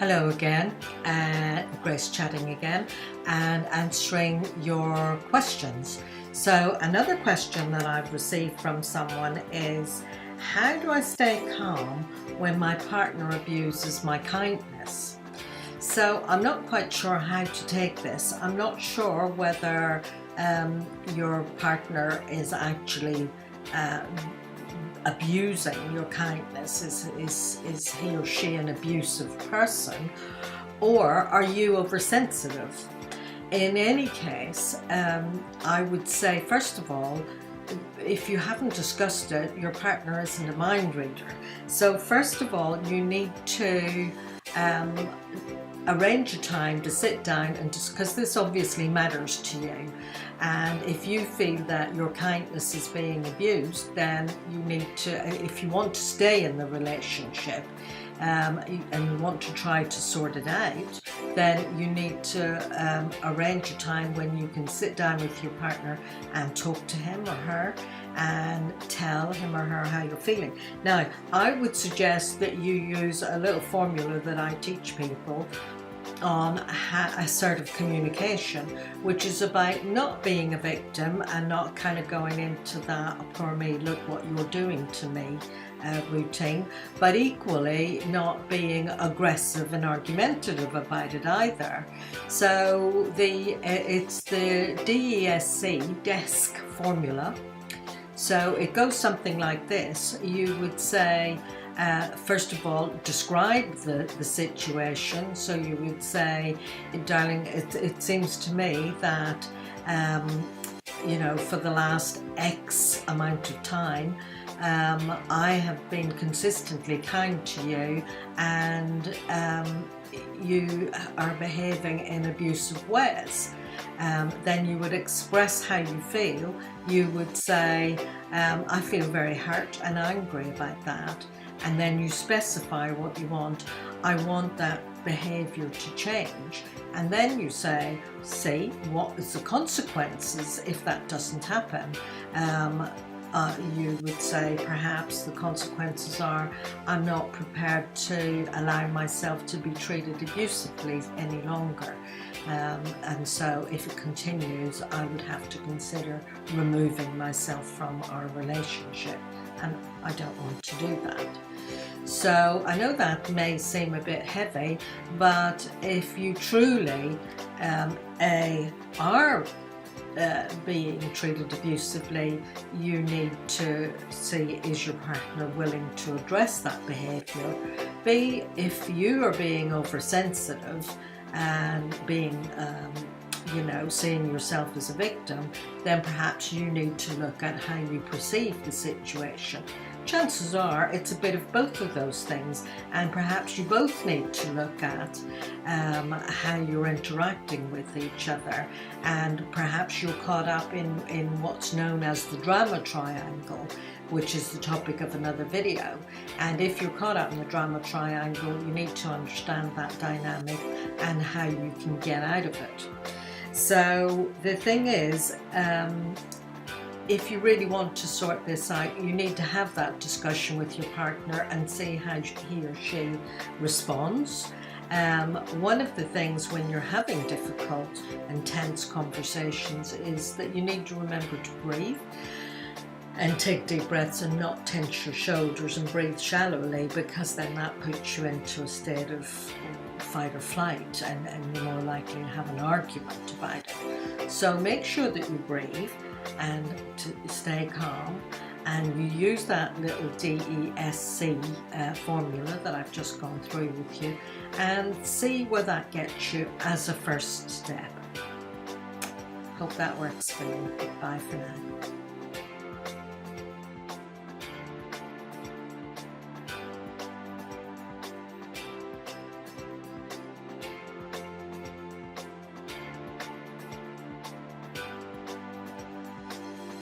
Hello again, Grace chatting again and answering your questions. So another question that I've received from someone is, how do I stay calm when my partner abuses my kindness? So I'm not quite sure how to take this. I'm not sure whether your partner is actually abusing your kindness. Is he or she an abusive person, or are you oversensitive? In any case, I would say, first of all, if you haven't discussed it, your partner isn't a mind reader. So first of all, you need to arrange a time to sit down and because this obviously matters to you, and if you feel that your kindness is being abused, then you need to, if you want to stay in the relationship and you want to try to sort it out, then you need to arrange a time when you can sit down with your partner and talk to him or her and tell him or her how you're feeling. Now, I would suggest that you use a little formula that I teach people on assertive communication, which is about not being a victim and not kind of going into that, oh, poor me, look what you're doing to me routine, but equally not being aggressive and argumentative about it either. So it's the DESC, desk formula. So it goes something like this. You would say, first of all, describe the situation. So you would say, darling, it seems to me that, for the last X amount of time, I have been consistently kind to you, and you are behaving in abusive ways. Then you would express how you feel. You would say, I feel very hurt and angry about that. And then you specify what you want. I want that behaviour to change. And then you say, see, what is the consequences if that doesn't happen? You would say, perhaps the consequences are, I'm not prepared to allow myself to be treated abusively any longer. And so if it continues, I would have to consider removing myself from our relationship. And I don't want to do that. So I know that may seem a bit heavy, but if you truly are being treated abusively, you need to see, is your partner willing to address that behaviour? B, if you are being oversensitive and being seeing yourself as a victim, then perhaps you need to look at how you perceive the situation. Chances are it's a bit of both of those things, and perhaps you both need to look at how you're interacting with each other, and perhaps you're caught up in what's known as the drama triangle, which is the topic of another video. And if you're caught up in the drama triangle, you need to understand that dynamic and how you can get out of it. So the thing is, if you really want to sort this out, you need to have that discussion with your partner and see how he or she responds. One of the things when you're having difficult and tense conversations is that you need to remember to breathe and take deep breaths and not tense your shoulders and breathe shallowly, because then that puts you into a state of fight or flight, and you're more likely to have an argument about it. So make sure that you breathe and to stay calm, and you use that little DESC formula that I've just gone through with you, and see where that gets you as a first step. Hope that works for you. Bye for now.